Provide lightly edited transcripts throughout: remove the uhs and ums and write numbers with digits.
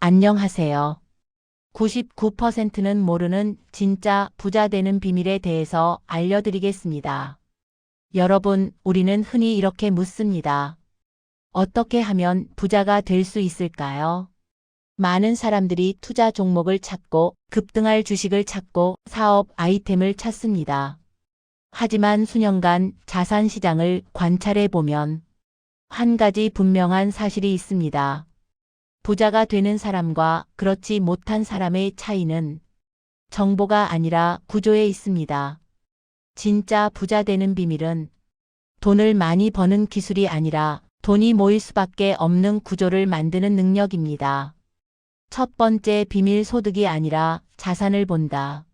안녕하세요. 99%는 모르는 진짜 부자 되는 비밀에 대해서 알려드리겠습니다. 여러분, 우리는 흔히 이렇게 묻습니다. 어떻게 하면 부자가 될 수 있을까요? 많은 사람들이 투자 종목을 찾고 급등할 주식을 찾고 사업 아이템을 찾습니다. 하지만 수년간 자산 시장을 관찰해 보면 한 가지 분명한 사실이 있습니다. 부자가 되는 사람과 그렇지 못한 사람의 차이는 정보가 아니라 구조에 있습니다. 진짜 부자 되는 비밀은 돈을 많이 버는 기술이 아니라 돈이 모일 수밖에 없는 구조를 만드는 능력입니다. 첫 번째 비밀, 소득이 아니라 자산을 본다.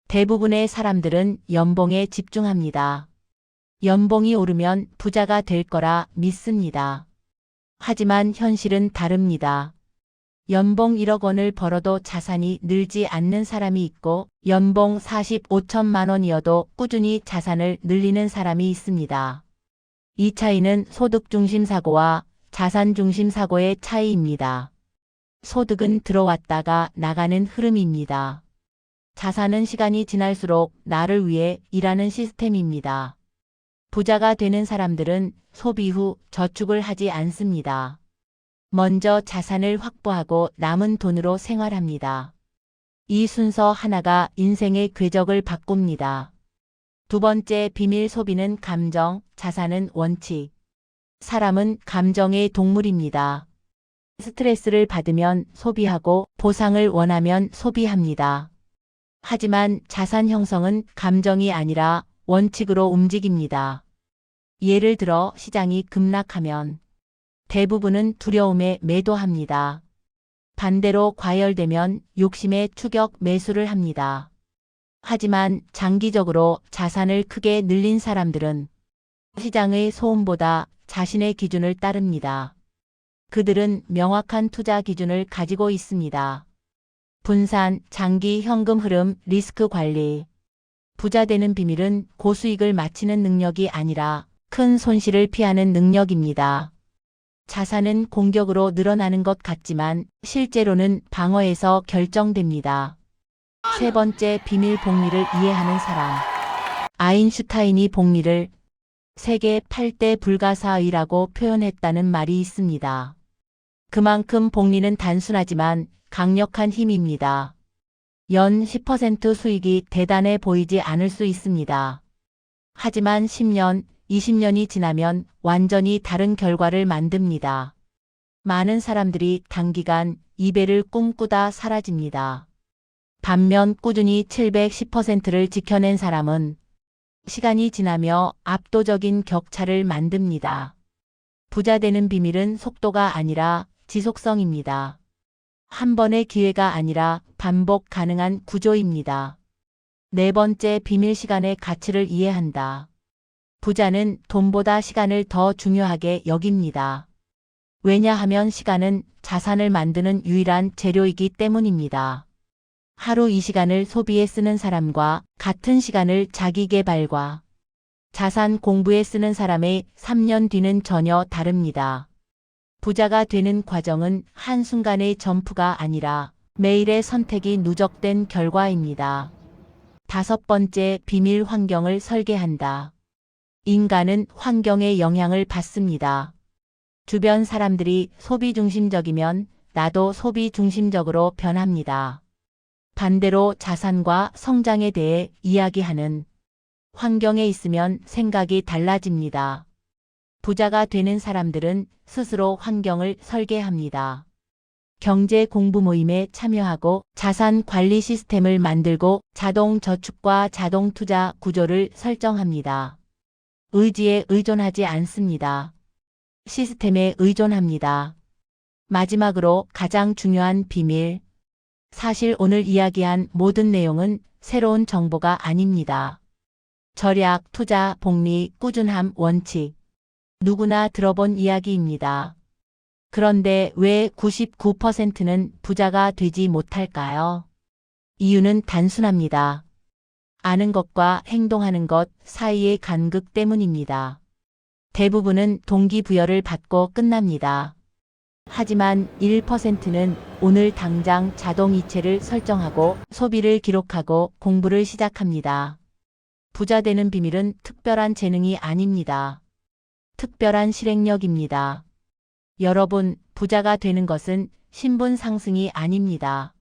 대부분의 사람들은 연봉에 집중합니다. 연봉이 오르면 부자가 될 거라 믿습니다. 하지만 현실은 다릅니다. 연봉 1억 원을 벌어도 자산이 늘지 않는 사람이 있고 연봉 45천만 원이어도 꾸준히 자산을 늘리는 사람이 있습니다. 이 차이는 소득 중심 사고와 자산 중심 사고의 차이입니다. 소득은 들어왔다가 나가는 흐름입니다. 자산은 시간이 지날수록 나를 위해 일하는 시스템입니다. 부자가 되는 사람들은 소비 후 저축을 하지 않습니다. 먼저 자산을 확보하고 남은 돈으로 생활합니다. 이 순서 하나가 인생의 궤적을 바꿉니다. 두 번째 비밀, 소비는 감정, 자산은 원칙. 사람은 감정의 동물입니다. 스트레스를 받으면 소비하고 보상을 원하면 소비합니다. 하지만 자산 형성은 감정이 아니라 원칙으로 움직입니다. 예를 들어 시장이 급락하면 대부분은 두려움에 매도합니다. 반대로 과열되면 욕심에 추격 매수를 합니다. 하지만 장기적으로 자산을 크게 늘린 사람들은 시장의 소음보다 자신의 기준을 따릅니다. 그들은 명확한 투자 기준을 가지고 있습니다. 분산, 장기 현금 흐름, 리스크 관리. 부자 되는 비밀은 고수익을 맞추는 능력이 아니라 큰 손실을 피하는 능력입니다. 자산은 공격으로 늘어나는 것 같지만 실제로는 방어에서 결정됩니다. 세 번째 비밀, 복리를 이해하는 사람. 아인슈타인이 복리를 세계 8대 불가사의라고 표현했다는 말이 있습니다. 그만큼 복리는 단순하지만 강력한 힘입니다. 연 10% 수익이 대단해 보이지 않을 수 있습니다. 하지만 10년, 20년이 지나면 완전히 다른 결과를 만듭니다. 많은 사람들이 단기간 2배를 꿈꾸다 사라집니다. 반면 꾸준히 710%를 지켜낸 사람은 시간이 지나며 압도적인 격차를 만듭니다. 부자 되는 비밀은 속도가 아니라 지속성입니다. 한 번의 기회가 아니라 반복 가능한 구조입니다. 네 번째 비밀, 시간의 가치를 이해한다. 부자는 돈보다 시간을 더 중요하게 여깁니다. 왜냐하면 시간은 자산을 만드는 유일한 재료이기 때문입니다. 하루 이 시간을 소비에 쓰는 사람과 같은 시간을 자기 개발과 자산 공부에 쓰는 사람의 3년 뒤는 전혀 다릅니다. 부자가 되는 과정은 한순간의 점프가 아니라 매일의 선택이 누적된 결과입니다. 다섯 번째 비밀, 환경을 설계한다. 인간은 환경의 영향을 받습니다. 주변 사람들이 소비 중심적이면 나도 소비 중심적으로 변합니다. 반대로 자산과 성장에 대해 이야기하는 환경에 있으면 생각이 달라집니다. 부자가 되는 사람들은 스스로 환경을 설계합니다. 경제 공부 모임에 참여하고 자산 관리 시스템을 만들고 자동 저축과 자동 투자 구조를 설정합니다. 의지에 의존하지 않습니다. 시스템에 의존합니다. 마지막으로 가장 중요한 비밀. 사실 오늘 이야기한 모든 내용은 새로운 정보가 아닙니다. 절약, 투자, 복리, 꾸준함, 원칙. 누구나 들어본 이야기입니다. 그런데 왜 99%는 부자가 되지 못할까요? 이유는 단순합니다. 아는 것과 행동하는 것 사이의 간극 때문입니다. 대부분은 동기부여를 받고 끝납니다. 하지만 1%는 오늘 당장 자동 이체를 설정하고 소비를 기록하고 공부를 시작합니다. 부자 되는 비밀은 특별한 재능이 아닙니다. 특별한 실행력입니다. 여러분, 부자가 되는 것은 신분 상승이 아닙니다.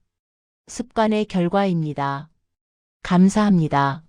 습관의 결과입니다. 감사합니다.